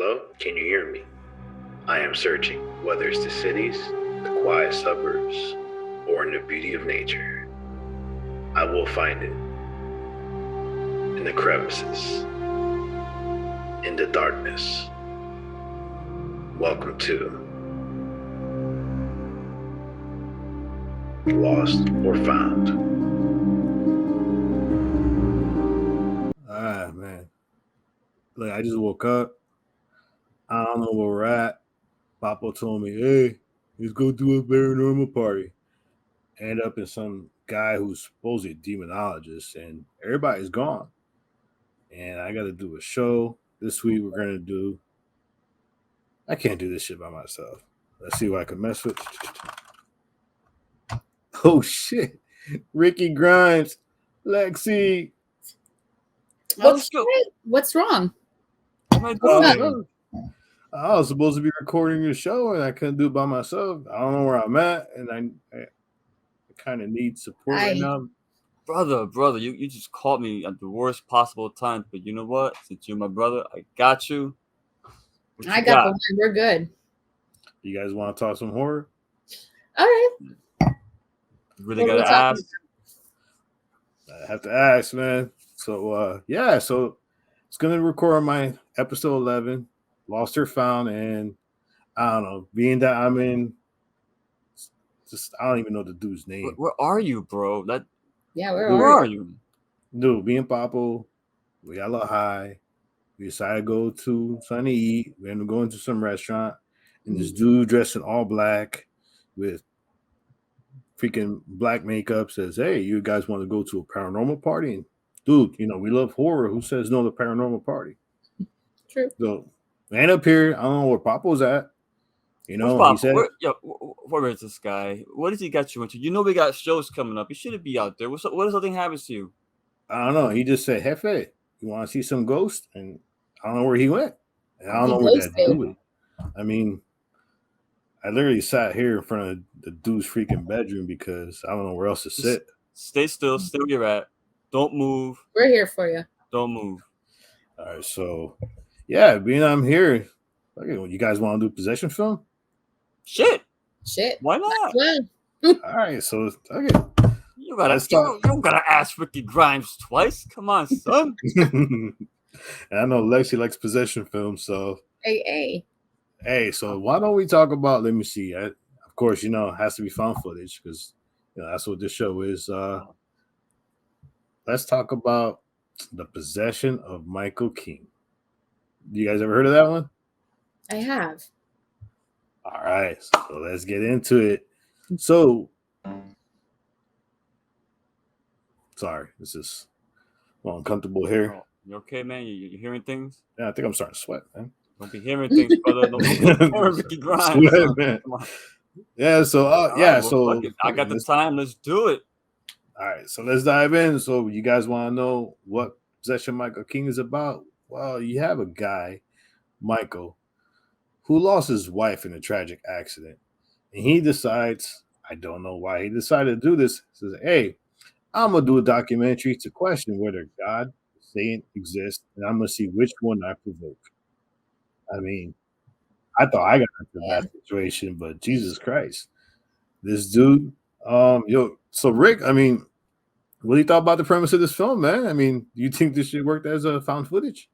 Hello? Can you hear me? I am searching, whether it's the cities, the quiet suburbs, or in the beauty of nature. I will find it. In the crevices. In the darkness. Welcome to Lost or Found. Man. Look, I just woke up. I don't know where we're at. Papa told me, hey, let's go do a paranormal party. End up in some guy who's supposedly a demonologist, and everybody's gone. And I got to do a show this week. We're going to do. I can't do this shit by myself. Let's see what I can mess with. Oh, shit. Ricky Grimes, Lexi. What's wrong? I was supposed to be recording the show, and I couldn't do it by myself. I don't know where I'm at, and I kind of need support right now. Brother, you just caught me at the worst possible time. But you know what? Since you're my brother, I got you. I got the one. We're good. You guys want to talk some horror? All right. Really got to ask. I have to ask, man. So, so it's going to record my episode 11, Lost or Found, and I don't know, being that I'm in, I don't even know the dude's name. Where are you, bro? Where are you? Dude, me and Papo, we got a little high. We decided to go to something to eat. We're going to go into some restaurant, and this dude dressed in all black with freaking black makeup says, hey, you guys want to go to a paranormal party? And dude, we love horror. Who says no to paranormal party? True. So we end up here. I don't know where Papo's at. He said, where is this guy? What does he got you into? We got shows coming up. You shouldn't be out there. What if something happens to you? I don't know. He just said, Hefe, you want to see some ghosts? And I don't know where he went. And I don't know where that dude went. I mean, I literally sat here in front of the dude's freaking bedroom because I don't know where else to sit. Stay still. Stay where you're at. Don't move. We're here for you. Don't move. All right. So, yeah, being I'm here, you guys want to do possession film? Shit. Why not? All right. So, okay. You don't gotta ask Ricky Grimes twice. Come on, son. And I know Lexi likes possession film, so. Hey, so why don't we talk about? Let me see. Of course, it has to be found footage because that's what this show is. Let's talk about The Possession of Michael King. You guys ever heard of that one? I have. All right, so let's get into it. So, sorry, this is uncomfortable here. You okay, man? You hearing things? Yeah, I think I'm starting to sweat, man. Don't be hearing things, brother. Don't be hearing Ricky Grimes. Sweat, man. Yeah, so so I got the time. Let's do it. All right, so let's dive in. So you guys want to know what Possession Michael King is about? Well, you have a guy, Michael, who lost his wife in a tragic accident. And he decides, I don't know why he decided to do this, says, hey, I'm going to do a documentary to question whether God, Satan exists, and I'm going to see which one I provoke. I mean, I thought I got into that situation, but Jesus Christ. This dude, so Rick, I mean, what do you thought about the premise of this film, man? I mean, do you think this should work as a found footage?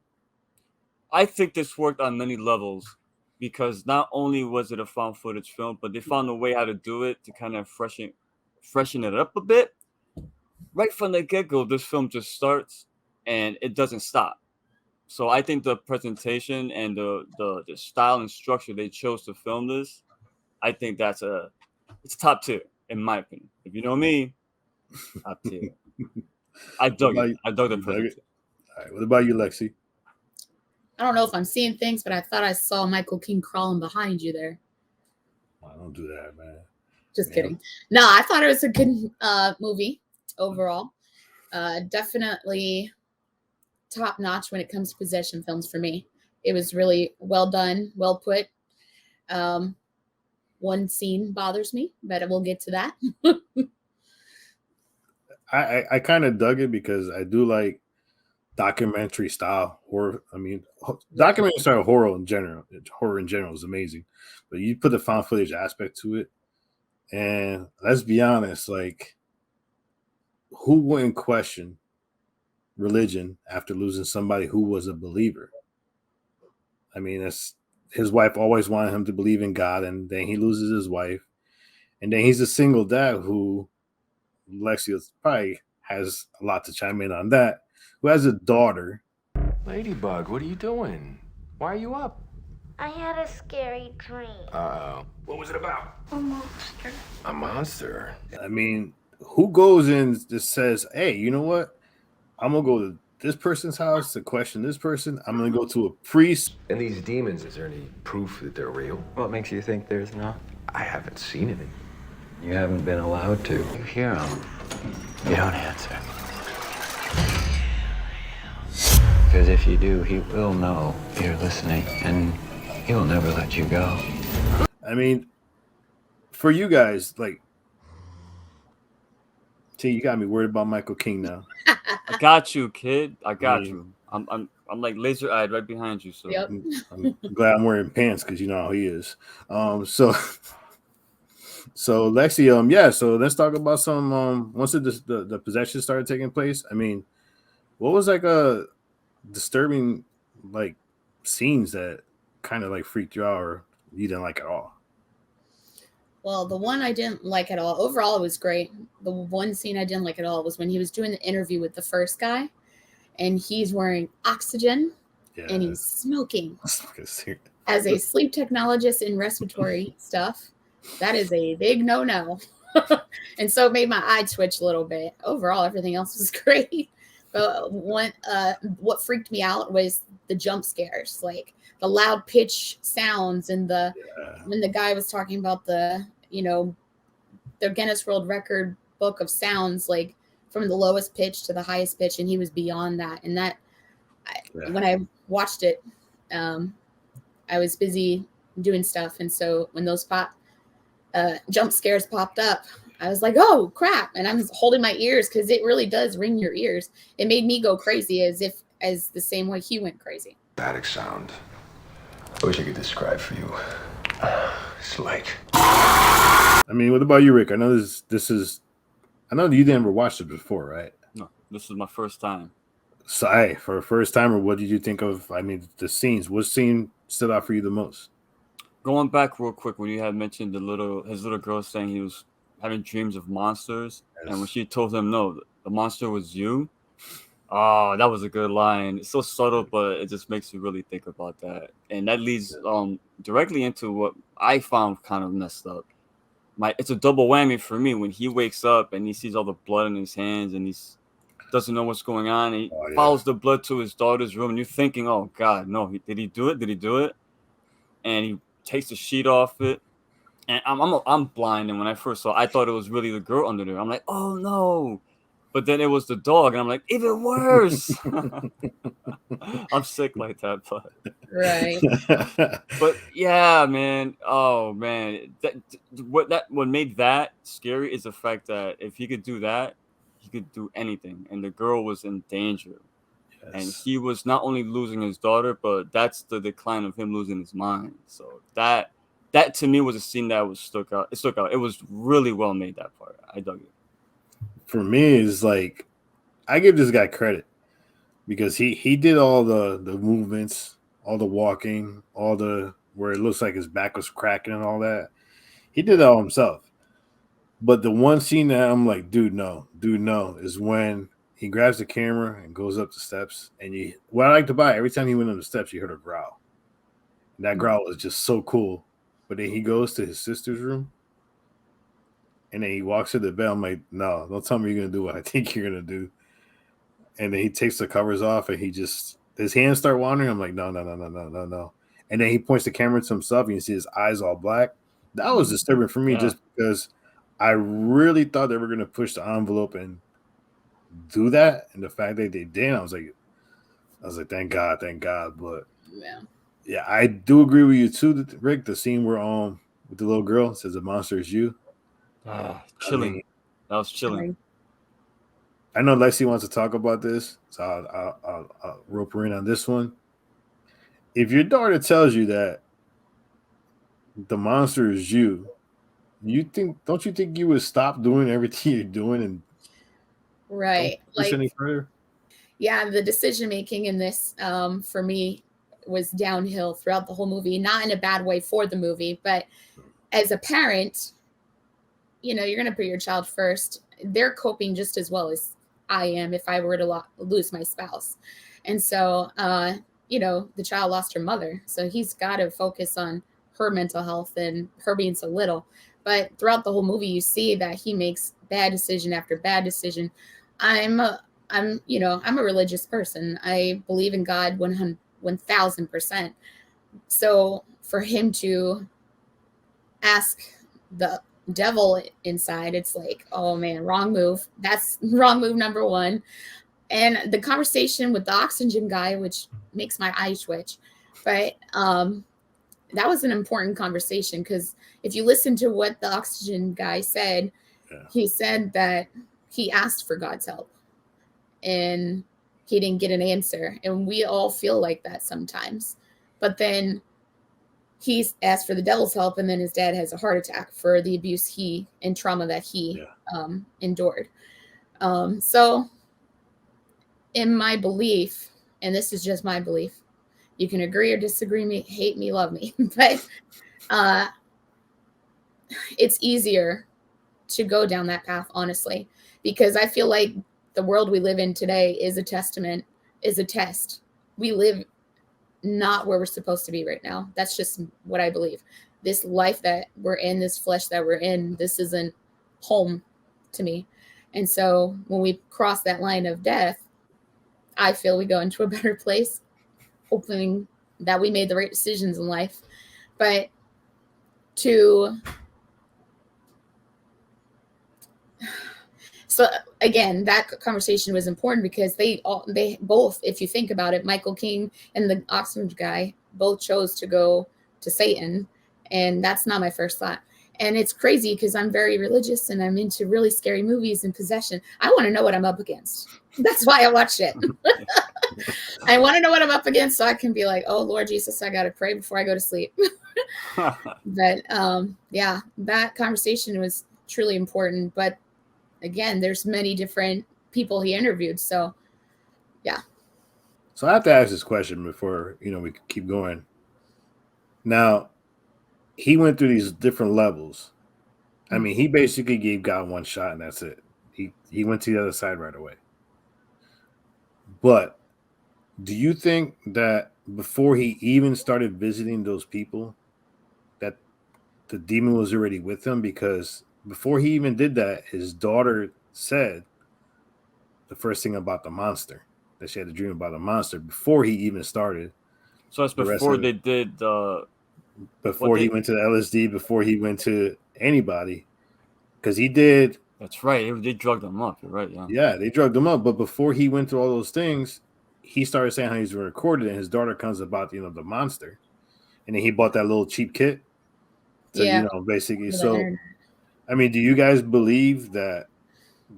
I think this worked on many levels because not only was it a found footage film, but they found a way how to do it to kind of freshen it up a bit. Right from the get-go, this film just starts and it doesn't stop. So I think the presentation and the style and structure they chose to film this, I think it's top tier in my opinion. If you know me, top tier. I dug it. I dug the presentation. All right, what about you, Lexi? I don't know if I'm seeing things, but I thought I saw Michael King crawling behind you there. I don't do that, man. Just kidding. No, I thought it was a good movie overall. Definitely top notch when it comes to possession films for me. It was really well done, well put. One scene bothers me, but we'll get to that. I kind of dug it because I do like documentary style horror. I mean, documentary style horror in general. Horror in general is amazing, but you put the found footage aspect to it, and let's be honest, like, who wouldn't question religion after losing somebody who was a believer? I mean, it's his wife always wanted him to believe in God, and then he loses his wife, and then he's a single dad who Lexi probably has a lot to chime in on that. Who has a daughter? Ladybug, what are you doing? Why are you up? I had a scary dream. Uh-oh. What was it about? A monster. A monster? I mean, who goes in just says, "Hey, you know what? I'm gonna go to this person's house to question this person. I'm gonna go to a priest." And these demons, is there any proof that they're real? What makes you think there's not? I haven't seen any. You haven't been allowed to. You hear him. You don't answer. Because if you do, he will know you're listening, and he'll never let you go. I mean, for you guys, like, see, you got me worried about Michael King now. I got you, kid. I got you. I'm like laser eyed right behind you. So Yep. I'm glad I'm wearing pants because you know how he is. So Lexi, yeah. So let's talk about some. Once the possession started taking place, I mean, what was like a disturbing like scenes that kind of like freaked you out or you didn't like at all? Well, the one I didn't like at all, overall it was great. The one scene I didn't like at all was when he was doing the interview with the first guy and he's wearing oxygen and he's smoking. As a sleep technologist in respiratory stuff, that is a big no-no. And so it made my eye twitch a little bit. Overall, everything else was great. But what freaked me out was the jump scares, like the loud pitch sounds and when the guy was talking about the Guinness World Record book of sounds, like from the lowest pitch to the highest pitch, and he was beyond that. And when I watched it, I was busy doing stuff, and so when those jump scares popped up, I was like, "Oh crap!" And I'm holding my ears because it really does ring your ears. It made me go crazy, as the same way he went crazy. Static sound. I wish I could describe for you. It's like. I mean, what about you, Rick? I know this is. I know you never watched it before, right? No, this is my first time. So, hey, for a first timer, what did you think of? I mean, the scenes. What scene stood out for you the most? Going back real quick, when you had mentioned his little girl saying he was having dreams of monsters, and when she told him no, the monster was you. Oh, that was a good line. It's so subtle, but it just makes you really think about that, and that leads directly into what I found kind of messed up. It's a double whammy for me when he wakes up and he sees all the blood in his hands and he doesn't know what's going on. And he follows the blood to his daughter's room, and you're thinking, "Oh God, no! Did he do it? Did he do it?" And he takes the sheet off it, and I'm blind. And when I first saw, I thought it was really the girl under there. I'm like, "Oh no!" But then it was the dog, and I'm like, even worse. I'm sick like that, but right. But yeah, man. Oh man, what made that scary is the fact that if he could do that, he could do anything, and the girl was in danger, and he was not only losing his daughter, but that's the decline of him losing his mind. So that to me was a scene that was stuck out. It stuck out. It was really well made, that part. I dug it. For me, is like, I give this guy credit because he did all the movements, all the walking, all the where it looks like his back was cracking and all that. He did it all himself. But the one scene that I'm like, dude, no, is when he grabs the camera and goes up the steps. And what I like about it, every time he went up the steps, you heard a growl. And that growl was just so cool. But then he goes to his sister's room. And then he walks to the bed. I'm like, no, don't tell me you're going to do what I think you're going to do. And then he takes the covers off and his hands start wandering. I'm like, no. And then he points the camera to himself and you see his eyes all black. That was disturbing for me just because I really thought they were going to push the envelope and do that. And the fact that they didn't, I was like, thank God. But yeah, I do agree with you too, Rick. The scene where with the little girl says the monster is you. Chilling. That was chilling. I know Lexi wants to talk about this, so I'll rope her in on this one. If your daughter tells you that the monster is you, don't you think you would stop doing everything you're doing and Right. don't push Like, any further? yeah, the decision making in this for me was downhill throughout the whole movie, not in a bad way for the movie, but as a parent, you're going to put your child first. They're coping just as well as I am if I were to lose my spouse. And so, the child lost her mother. So he's got to focus on her mental health and her being so little. But throughout the whole movie, you see that he makes bad decision after bad decision. I'm a religious person. I believe in God 1000%. So for him to ask the devil inside, it's like, oh man, wrong move. That's wrong move number one. And the conversation with the oxygen guy, which makes my eyes twitch, but that was an important conversation, because if you listen to what the oxygen guy said, he said that he asked for God's help and he didn't get an answer. And we all feel like that sometimes. But then he's asked for the devil's help, and then his dad has a heart attack for the abuse and trauma that he endured. So in my belief, and this is just my belief, you can agree or disagree, hate me, love me, but it's easier to go down that path, honestly, because I feel like the world we live in today is a test. We live not where we're supposed to be right now. That's just what I believe. This life that we're in, this flesh that we're in, this isn't home to me. And so when we cross that line of death, I feel we go into a better place, hoping that we made the right decisions in life. But so again, that conversation was important because they both, if you think about it, Michael King and the oxygen guy both chose to go to Satan. And that's not my first thought. And it's crazy because I'm very religious and I'm into really scary movies and possession. I want to know what I'm up against. That's why I watched it. I want to know what I'm up against so I can be like, oh, Lord Jesus, I got to pray before I go to sleep. But yeah, that conversation was truly important. But again, there's many different people he interviewed. So, yeah. So I have to ask this question before, we can keep going. Now, he went through these different levels. I mean, he basically gave God one shot and that's it. He went to the other side right away. But do you think that before he even started visiting those people, that the demon was already with him? Because before he even did that, his daughter said the first thing about the monster, that she had a dream about the monster before he even started. So that's before they did before he went to the LSD, before he went to anybody, because he did. That's right. They drugged him up. You're right. Yeah. Yeah, they drugged him up. But before he went through all those things, he started saying how he's recorded, and his daughter comes about the monster, and then he bought that little cheap kit. To, basically. So, I mean, do you guys believe that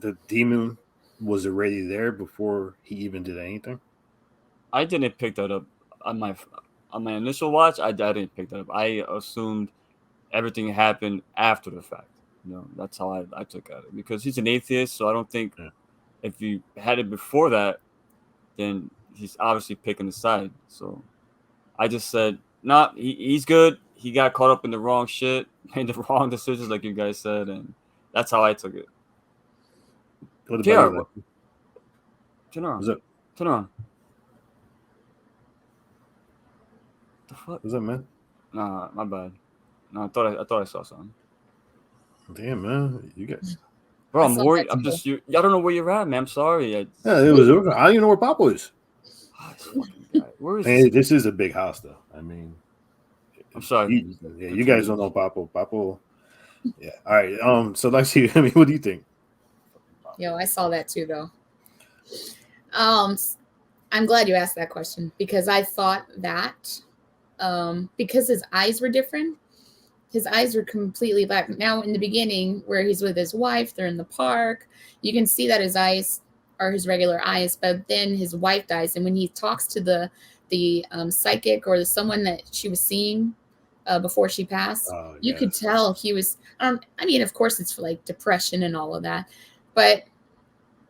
the demon was already there before he even did anything? I didn't pick that up on my initial watch. I didn't pick that up. I assumed everything happened after the fact. That's how I took at it, because he's an atheist. So I don't think if you had it before that, then he's obviously picking a side. So I just said, nah, he's good. He got caught up in the wrong shit, made the wrong decisions, like you guys said, and that's how I took it. What about you? Turn around. What's up? Turn around. The fuck? What's up, man? Nah, my bad. No, I thought I saw something. Damn, man, you guys. Bro, I'm worried. I'm just y'all don't know where you're at, man. I'm sorry. Yeah, it was. I don't even know where Papo is. Where is this? This is a big house, though. I mean, I'm sorry. You guys don't know Papo. Papo. Yeah. All right. So Lexi, I mean, what do you think? Yo, I saw that too, though. I'm glad you asked that question, because I thought that because his eyes were different. His eyes were completely black. Now, in the beginning, where he's with his wife, they're in the park. You can see that his eyes are his regular eyes, but then his wife dies, and when he talks to the psychic or someone that she was seeing before she passed, you could tell he was. I mean, of course, it's for like depression and all of that, but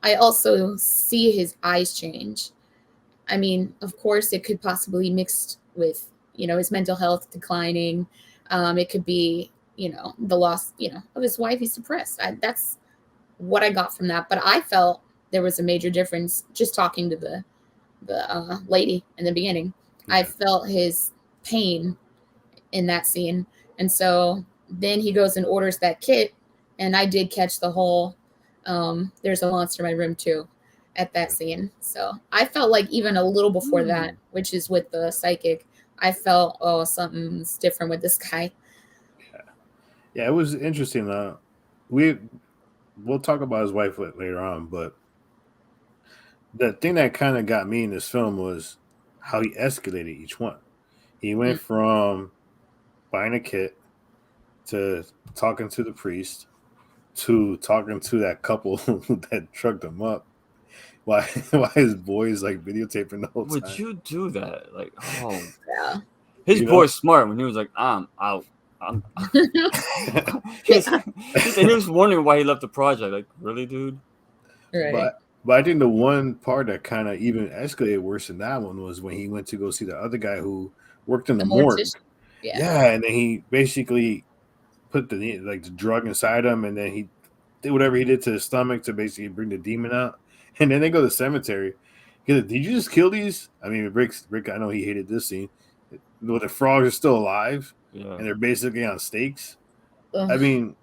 I also see his eyes change. I mean, of course, it could possibly mixed with his mental health declining. It could be the loss of his wife. He's depressed. That's what I got from that. But I felt there was a major difference just talking to the lady in the beginning. I felt his pain in that scene, and so then he goes and orders that kit, and I did catch the whole there's a monster in my room too at that scene. So I felt like even a little before that, which is with the psychic, I felt something's different with this guy. Yeah, it was interesting. We'll talk about his wife later on, but the thing that kind of got me in this film was how he escalated each one. He went from buying a kit to talking to the priest to talking to that couple that trucked him up. Why his boys like videotaping the whole time? Would you do that? Like, Yeah. His boy's smart when he was like, I'm out. He was wondering why he left the project. Like, really, dude? Right. But I think the one part that kind of even escalated worse than that one was when he went to go see the other guy who worked in the morgue. Yeah, and then he basically put the drug inside him, and then he did whatever he did to his stomach to basically bring the demon out. And then they go to the cemetery. Did you just kill these? I mean, Rick, I know he hated this scene. Well, the frogs are still alive, and they're basically on stakes. I mean,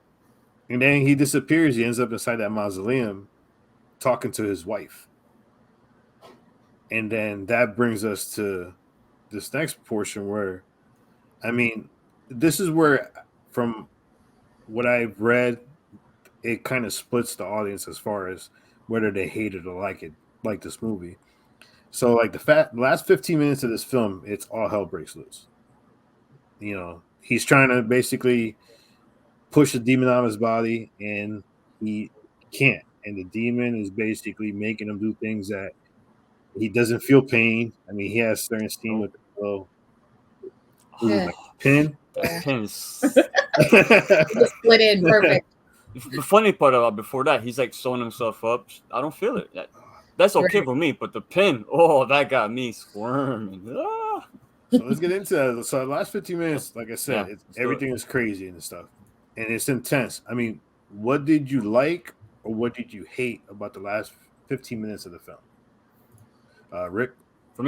and then he disappears. He ends up inside that mausoleum talking to his wife. And then that brings us to this next portion where, I mean, this is where, from what I've read, it kind of splits the audience as far as whether they hate it or like this movie. So, like the last 15 minutes of this film, it's all hell breaks loose. He's trying to basically push the demon out of his body, and he can't. And the demon is basically making him do things that he doesn't feel pain. I mean, he has certain scene with the little pin. Pins. Split in perfect. The funny part about before that, he's like sewing himself up. I don't feel it. That's okay for me, but the pin, that got me squirming. So let's get into that. So the last 15 minutes, like I said, everything is crazy and stuff, and it's intense. I mean, what did you like or what did you hate about the last 15 minutes of the film? Rick? For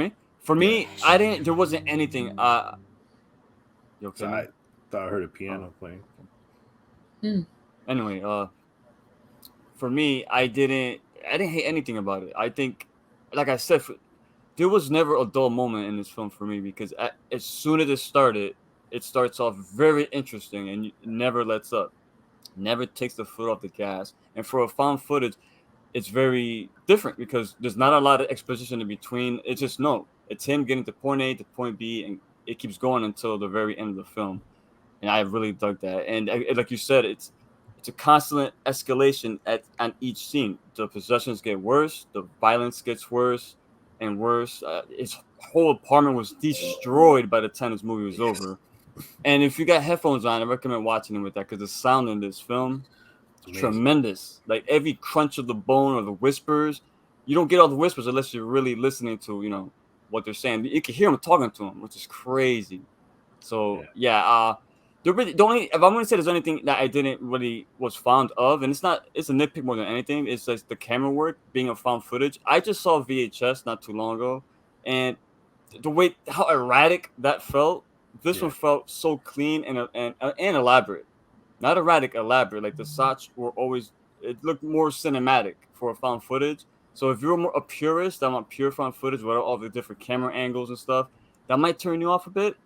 me, I didn't. There wasn't anything. You okay? So I thought I heard a piano playing. Anyway, for me, I didn't hate anything about it. I think, like I said, there was never a dull moment in this film for me because as soon as it started, it starts off very interesting and never lets up, never takes the foot off the gas. And for a found footage, it's very different because there's not a lot of exposition in between. It's just it's him getting to point A to point B, and it keeps going until the very end of the film. And I really dug that. And like you said, it's a constant escalation on each scene. The possessions get worse, the violence gets worse and worse. His whole apartment was destroyed by the time this movie was over. And if you got headphones on, I recommend watching it with that because the sound in this film is tremendous. Like every crunch of the bone or the whispers, you don't get all the whispers unless you're really listening to what they're saying. You can hear them talking to them, which is crazy. So the only, if I'm going to say there's anything that I didn't really was fond of, and it's a nitpick more than anything, it's just the camera work being a found footage. I just saw VHS not too long ago, and the way how erratic that felt, this one felt so clean and elaborate. Not erratic, elaborate. Like the shots were always, it looked more cinematic for a found footage. So if you're a purist, I want pure found footage with all the different camera angles and stuff, that might turn you off a bit.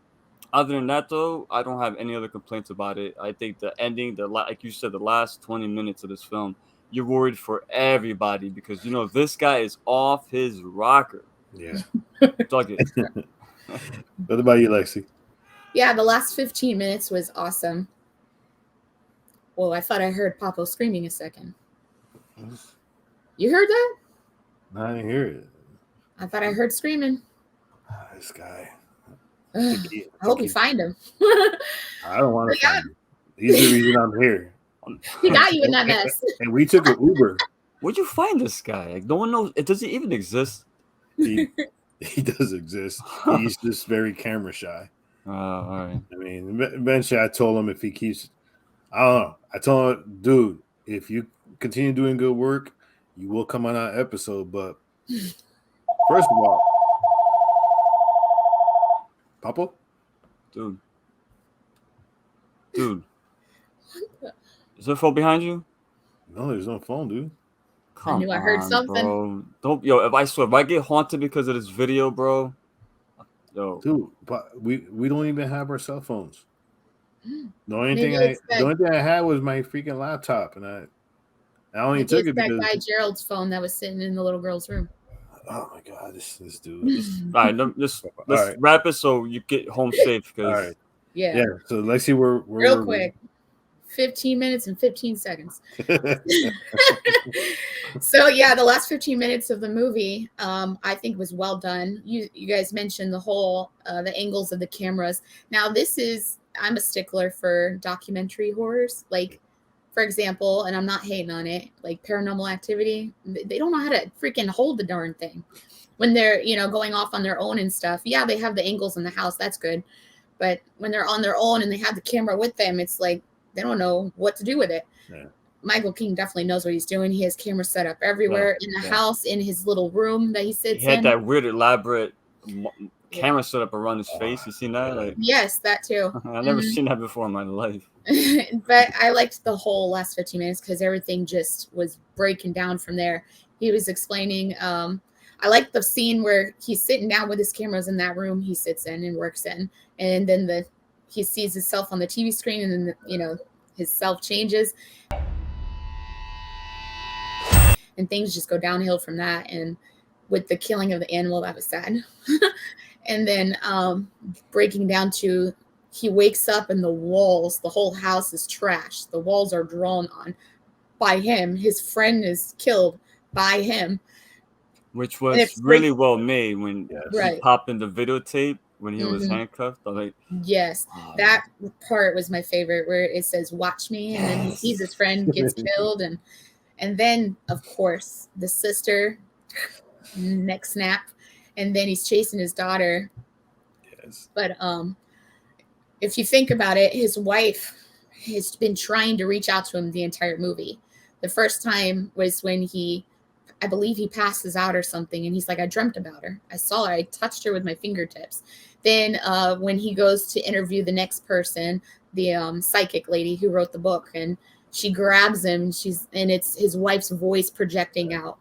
Other than that, though, I don't have any other complaints about it. I think the ending, like you said, the last 20 minutes of this film, you're worried for everybody because, this guy is off his rocker. Yeah. Dug it. What about you, Lexi? Yeah, the last 15 minutes was awesome. Well, I thought I heard Papo screaming a second. You heard that? I didn't hear it. I thought I heard screaming. This guy. I hope you find him. I don't want to find him. He's the reason I'm here. He got you in that mess. And we took an Uber. Where'd you find this guy? Like, no one knows. It doesn't even exist. He does exist. He's just very camera shy. All right. I mean, eventually I told him if he keeps, I don't know. I told him, dude, if you continue doing good work, you will come on our episode. But first of all, Papa? Dude. Is there a phone behind you? No, there's no phone, dude. I knew I heard something. Bro. Don't, yo, if I get haunted because of this video, bro. Yo. Dude, but we don't even have our cell phones. The only Maybe thing I had was my freaking laptop, and I only took it because that guy Gerald's phone that was sitting in the little girl's room. Oh my god, this dude. All right, let's wrap it so you get home safe. All right. Yeah. So Lexi, we're real quick. 15 minutes and 15 seconds. So yeah, the last 15 minutes of the movie, I think was well done. You guys mentioned the whole the angles of the cameras. Now I'm a stickler for documentary horrors. Like, for example, and I'm not hating on it, like Paranormal Activity, they don't know how to freaking hold the darn thing when they're, going off on their own and stuff. Yeah, they have the angles in the house. That's good. But when they're on their own and they have the camera with them, it's like, they don't know what to do with it. Yeah. Michael King definitely knows what he's doing. He has cameras set up everywhere in the house, in his little room that he sits in. He had that weird, elaborate camera set up around his face. You seen that? Like, yes, that too. I've never seen that before in my life. But I liked the whole last 15 minutes because everything just was breaking down from there. He was explaining. I like the scene where he's sitting down with his cameras in that room he sits in and works in, and then he sees himself on the TV screen, and then his self changes, and things just go downhill from that. And with the killing of the animal, that was sad. And then breaking down to, he wakes up and the whole house is trashed. The walls are drawn on by him. His friend is killed by him. Which was really well made when he popped in the videotape when he was handcuffed. I was like, yes, that part was my favorite, where it says "watch me," and then he sees his friend gets killed, and then of course the sister neck snap, and then he's chasing his daughter. Yes. But if you think about it, his wife has been trying to reach out to him the entire movie. The first time was when I believe he passes out or something, and he's like, I dreamt about her. I saw her. I touched her with my fingertips. Then when he goes to interview the next person, the psychic lady who wrote the book, and she grabs him, and it's his wife's voice projecting out.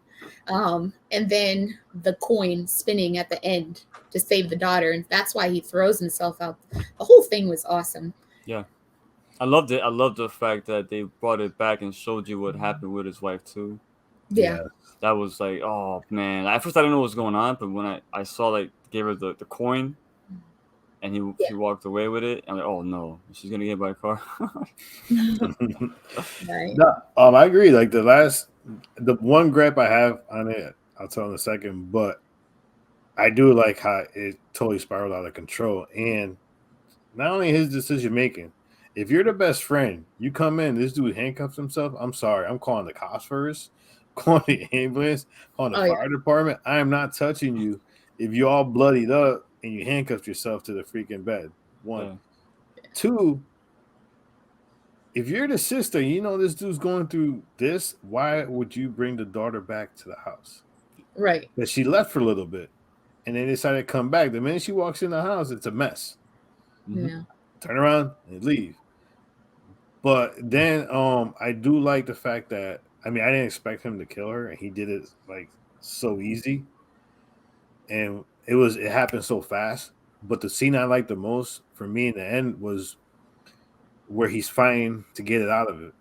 And then the coin spinning at the end to save the daughter. And that's why he throws himself out. The whole thing was awesome. Yeah. I loved it. I loved the fact that they brought it back and showed you what happened with his wife too. Yeah. That was like, oh man. At first I didn't know what was going on, but when I saw, like, gave her the coin and she walked away with it, I'm like, oh no, she's gonna get hit by a car. Right. No, I agree. Like the one gripe I have on it, I'll tell in a second, but I do like how it totally spiraled out of control. And not only his decision making, if you're the best friend, you come in, this dude handcuffs himself. I'm sorry, I'm calling the cops first, calling the ambulance, calling the fire department. I am not touching you if you all bloodied up and you handcuffed yourself to the freaking bed. One. Two, if you're the sister, this dude's going through this, why would you bring the daughter back to the house? Right. But she left for a little bit and then decided to come back. The minute she walks in the house, it's a mess. Yeah. Turn around and leave. But then I do like the fact that, I didn't expect him to kill her, and he did it like so easy. And it happened so fast. But the scene I liked the most for me in the end was where he's fighting to get it out of it.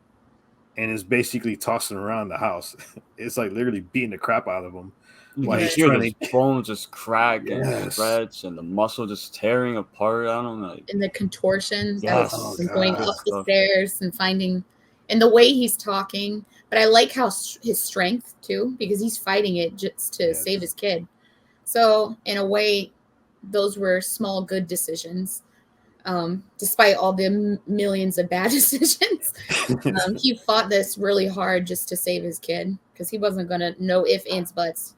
And it's basically tossing around the house. It's like literally beating the crap out of him. While he's trying his bones just crack and stretch, and the muscle just tearing apart. I don't know. And the contortions that was going up the stairs and finding, and the way he's talking, But I like how his strength too, because he's fighting it just to save his kid. So in a way, those were small good decisions. Despite all the millions of bad decisions, he fought this really hard just to save his kid, because he wasn't gonna know if ands buts.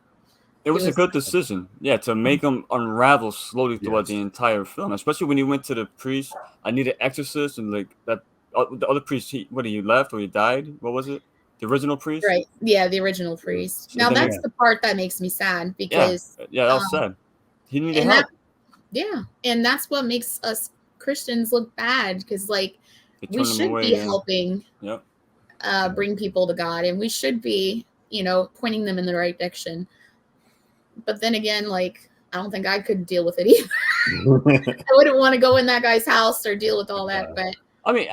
It was a good decision, to make him unravel slowly throughout the entire film, especially when he went to the priest. I need an exorcist, and like that, the other priest, he left or he died? What was it? The original priest, right? Yeah, the original priest. Now that's the part that makes me sad, because that was sad. He needed help. And that's what makes us Christians look bad, because like we should be helping bring people to God, and we should be, pointing them in the right direction. But then again, like, I don't think I could deal with it either. I wouldn't want to go in that guy's house or deal with all that. But I mean,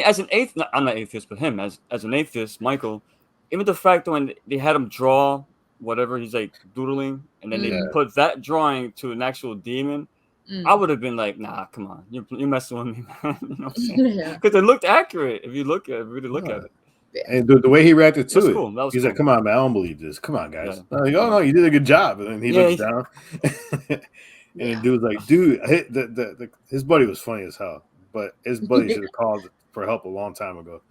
as an atheist, I'm not atheist, but him as an atheist, Michael, even the fact that when they had him draw whatever he's like doodling, and then they put that drawing to an actual demon, I would have been like, nah, come on, you're messing with me, man. You know what I'm saying? Because it looked accurate if you really look at it. And the way he reacted to it, cool. he's like, "Come on, man, I don't believe this. Come on, guys." I'm like, "Oh no, you did a good job." And then he looks down, and the dude's like, "Dude, his buddy was funny as hell, but his buddy should have called for help a long time ago,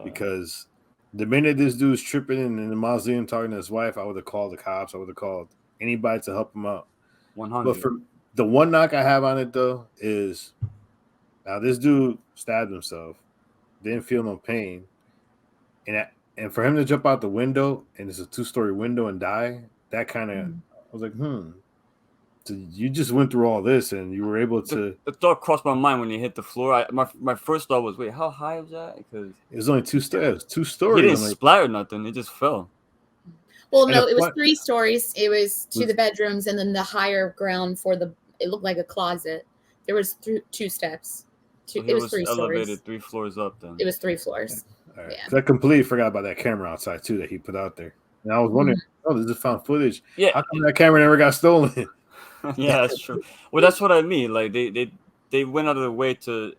because the minute this dude's tripping in the mausoleum talking to his wife, I would have called the cops. I would have called anybody to help him out. 100. But for the one knock I have on it though is, now this dude stabbed himself, didn't feel no pain. And for him to jump out the window, and it's a 2-story window, and die, that kind of, I was like, So you just went through all this, and you were able to. The thought crossed my mind when you hit the floor. My first thought was, wait, how high was that? Because it was only 2 stories. 2 stories. He didn't splatter nothing. It just fell. Well, no, it was 3 stories. It was to the bedrooms, and then the higher ground it looked like a closet. There was 2 steps. It was 3 elevated stories. 3 floors up. Then it was 3 floors. All right. I completely forgot about that camera outside too that he put out there. And I was wondering, this is found footage. Yeah, how come that camera never got stolen? Yeah, that's true. Well, that's what I mean. Like they went out of their way to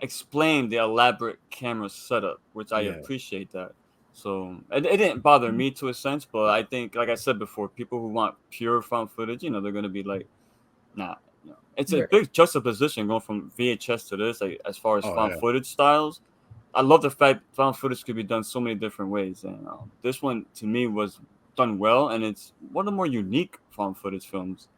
explain the elaborate camera setup, which I appreciate that. So it didn't bother me to a sense, but I think, like I said before, people who want pure found footage, they're going to be like, nah. It's a big juxtaposition going from VHS to this, like as far as found footage styles. I love the fact found footage could be done so many different ways, and this one to me was done well, and it's one of the more unique found footage films.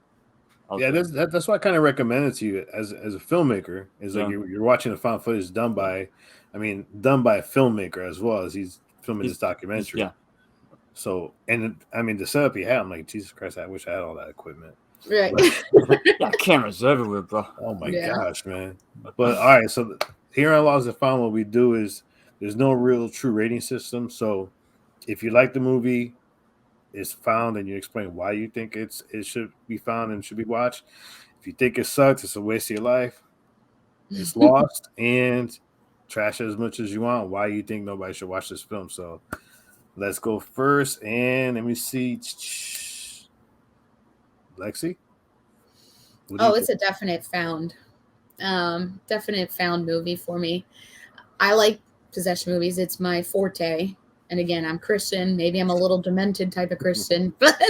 That's why I kind of recommend it to you as a filmmaker. Is like you're watching a found footage done by a filmmaker as well as he's filming this documentary. So, and I mean the setup he had, I'm like, Jesus Christ, I wish I had all that equipment. Right. Cameras everywhere, bro. Oh my gosh, man. But all right, so here on Lost and Found, what we do is there's no real true rating system. So if you like the movie, it's found, and you explain why you think it should be found and should be watched. If you think it sucks, it's a waste of your life. It's lost, and trash it as much as you want. Why you think nobody should watch this film? So let's go first, and let me see. Lexi? It's a definite found. Definite found movie for me. I like possession movies. It's my forte. And again, I'm Christian. Maybe I'm a little demented type of Christian, but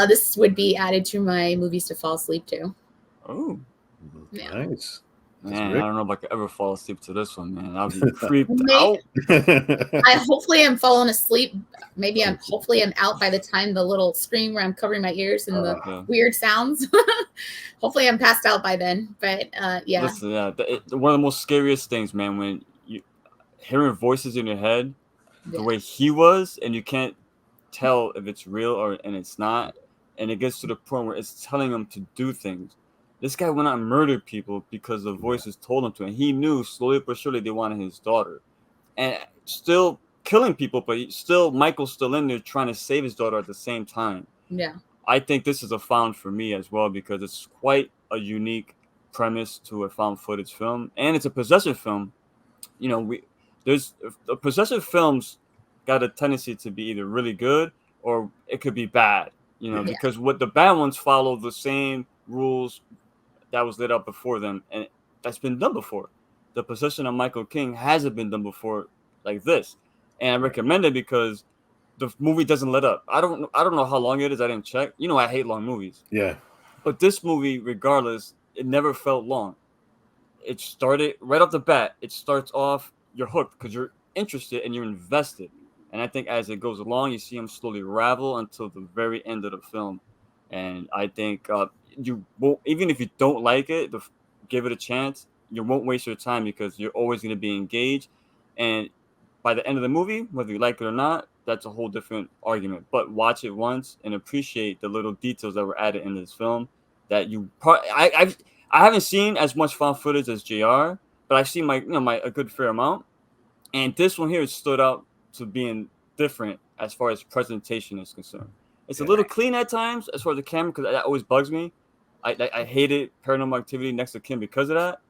this would be added to my movies to fall asleep to. Oh, nice. Man, I don't know if I could ever fall asleep to this one, man. I'll be creeped out. Hopefully I'm falling asleep. Hopefully I'm out by the time the little scream where I'm covering my ears and the weird sounds. Hopefully I'm passed out by then. But Listen, one of the most scariest things, man, when you hearing voices in your head, the way he was, and you can't tell if it's real and it's not, and it gets to the point where it's telling him to do things. This guy went out and murdered people because the voices told him to, and he knew slowly but surely they wanted his daughter, and still killing people. But Michael's still in there trying to save his daughter at the same time. Yeah, I think this is a found for me as well, because it's quite a unique premise to a found footage film, and it's a possession film. There's the possession films got a tendency to be either really good or it could be bad. Because what the bad ones follow the same rules that was laid out before them, and that's been done before. The Possession of Michael King hasn't been done before like this. and I recommend it because the movie doesn't let up. I don't know how long it is. I didn't check. You know, I hate long movies. Yeah. But this movie, regardless, it never felt long. It started right off the bat. It starts off, you're hooked because you're interested and you're invested. And I think as it goes along, you see him slowly ravel until the very end of the film. And I think you won't, even if you don't like it, give it a chance. You won't waste your time because you're always going to be engaged. And by the end of the movie, whether you like it or not, that's a whole different argument. But watch it once and appreciate the little details that were added in this film. That I haven't seen as much found footage as JR, but I've seen a good fair amount. And this one here stood out to being different as far as presentation is concerned. It's a little clean at times as far as the camera, because that always bugs me. I hated Paranormal Activity Next of Kin because of that.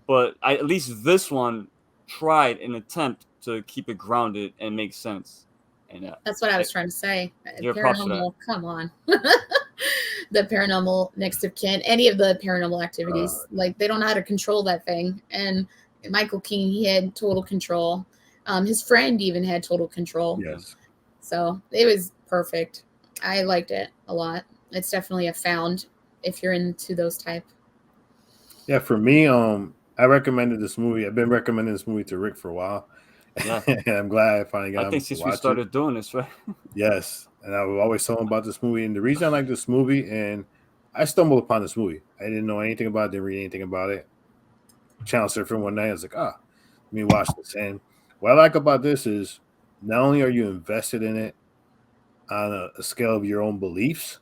But at least this one tried an attempt to keep it grounded and make sense. And that's what I was trying to say. Paranormal, come on. The Paranormal Next of Kin, any of the Paranormal Activities, like they don't know how to control that thing. And Michael King, he had total control. His friend even had total control. Yes. So it was perfect. I liked it a lot. It's definitely a found if you're into those type. Yeah, for me, I recommended this movie. I've been recommending this movie to Rick for a while. Yeah. And I'm glad I finally got him. I think since we started doing this, right? Yes. And I would always tell him about this movie. And the reason I like this movie, and I stumbled upon this movie. I didn't know anything about it, didn't read anything about it. Channel surfing one night, I was like, let me watch this. And what I like about this is not only are you invested in it on a scale of your own beliefs,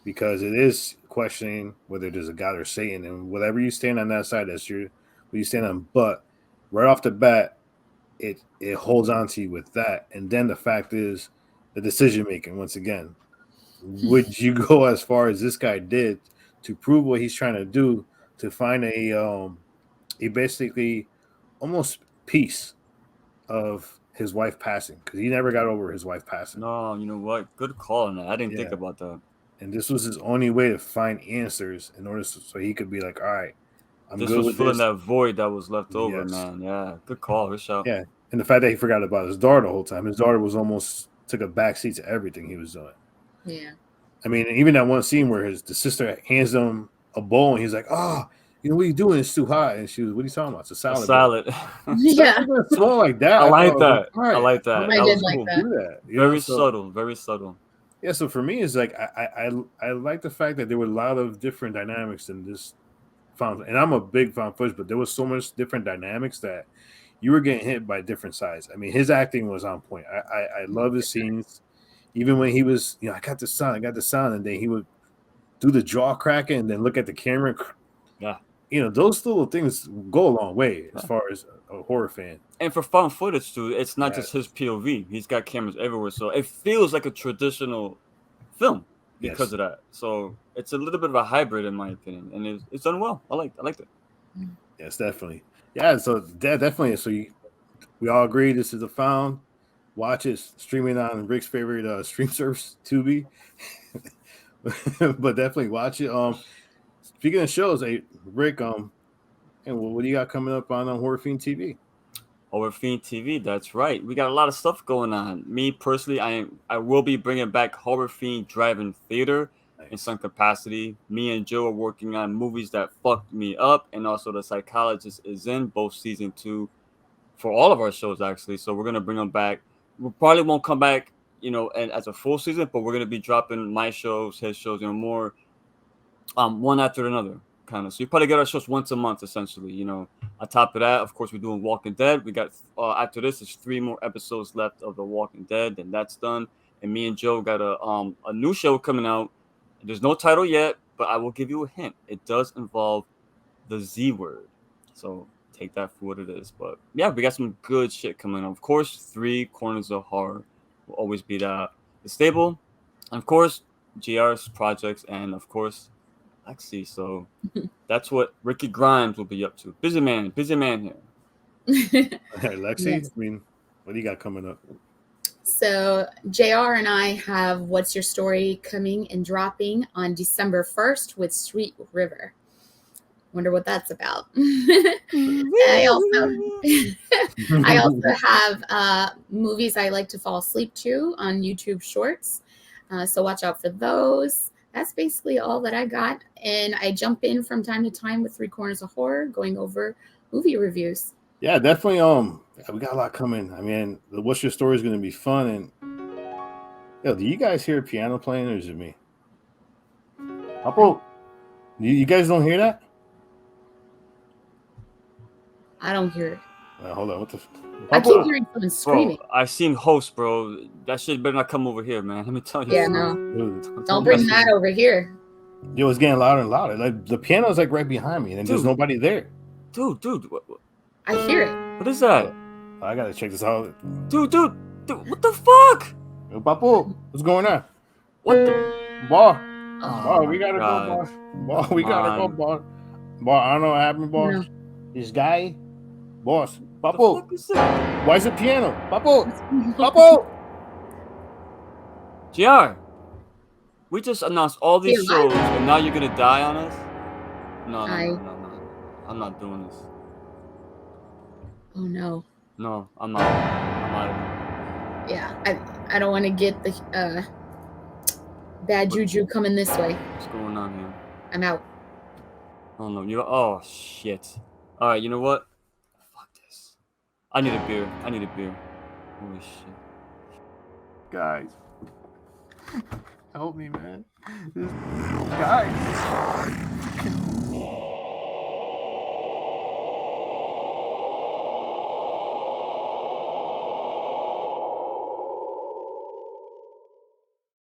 because it is questioning whether there's a God or Satan, and whatever you stand on that side, that's what you stand on. But right off the bat, it holds on to you with that. And then the fact is the decision making. Once again, would you go as far as this guy did to prove what he's trying to do, to find a basically almost peace of his wife passing, because he never got over his wife passing. No, you know what? Good call on that. I didn't think about that. And this was his only way to find answers in order so he could be like, all right, this was filling that void that was left over, man. Yeah, good call. Good shout. Yeah, and the fact that he forgot about his daughter the whole time. His daughter was almost took a backseat to everything he was doing. Yeah. I mean, even that one scene where the sister hands him a bowl and he's like, what are you doing? It's too hot. And she was, what are you talking about? It's a salad. A salad. Yeah. Small like that. I like that. I like that. I did like that. Very subtle. Very subtle. Yeah, so for me, it's like I like the fact that there were a lot of different dynamics in this found, and I'm a big found footage, but there was so much different dynamics that you were getting hit by different sides. I mean, his acting was on point. I love his scenes, even when he was, I got the sound, and then he would do the jaw cracking and then look at the camera. Yeah, those little things go a long way as far as a horror fan. And for found footage too, it's not just his POV. He's got cameras everywhere, so it feels like a traditional film because of that. So it's a little bit of a hybrid, in my opinion, and it's done well. I liked it. Yes, definitely. Yeah, so definitely. So we all agree this is a found. Watch it, streaming on Rick's favorite stream service, Tubi. But definitely watch it. Speaking of shows, Rick, and what do you got coming up on Horror Fiend TV? Horror Fiend TV, that's right. We got a lot of stuff going on. Me personally, I will be bringing back Horror Fiend Drive-In Theater in some capacity. Me and Joe are working on movies that fucked me up, and also The Psychologist is in both season 2 for all of our shows, actually. So we're gonna bring them back. We probably won't come back, as a full season, but we're gonna be dropping my shows, his shows, more one after another. Kind of. So you probably get our shows once a month, essentially. On top of that, of course, we're doing Walking Dead. We got after this, there's 3 more episodes left of The Walking Dead, then that's done. And me and Joe got a new show coming out. There's no title yet, but I will give you a hint. It does involve the Z word, so take that for what it is. But yeah, we got some good shit coming up. Of course, 3 Corners of Horror will always be the stable. And of course, GR's projects, and of course, Lexi. So that's what Ricky Grimes will be up to. Busy man here. Hey, Lexi, yes. I mean, what do you got coming up? So JR and I have What's Your Story coming and dropping on December 1st with Sweet River. Wonder what that's about. I I also have movies I like to fall asleep to on YouTube Shorts. So watch out for those. That's basically all that I got. And I jump in from time to time with 3 Corners of Horror, going over movie reviews. Yeah, definitely. We got a lot coming. I mean, the What's Your Story is going to be fun. And yo, do you guys hear piano playing, or is it me? Papo, you guys don't hear that? I don't hear it. Hold on. What the? I keep hearing someone screaming. Bro, I seen host, bro. That shit better not come over here, man. Let me tell you. Yeah, no. Dude, Don't bring that over here. Yo, it's getting louder and louder. Like the piano's like right behind me, and there's nobody there. Dude. I hear it. What is that? I gotta check this out. Dude, what the fuck? Yo, Papo, what's going on? What the? Boy, Oh, we gotta God. go, boy. Boy, we gotta go, boy. Boy, I don't know what happened, boss. No. This guy, boss. What the Papo, fuck is that? why is it piano? Papo, Papo. JR, we just announced all these You're shows, right. and now you're gonna die on us? No. I'm not doing this. Oh no. No, I'm not. I'm out of here. Yeah, I don't want to get the bad juju coming this way. What's going on here? I'm out. Oh no, oh shit. Alright, you know what? Fuck this. I need a beer. Holy shit. Guys, help me, man. Guys.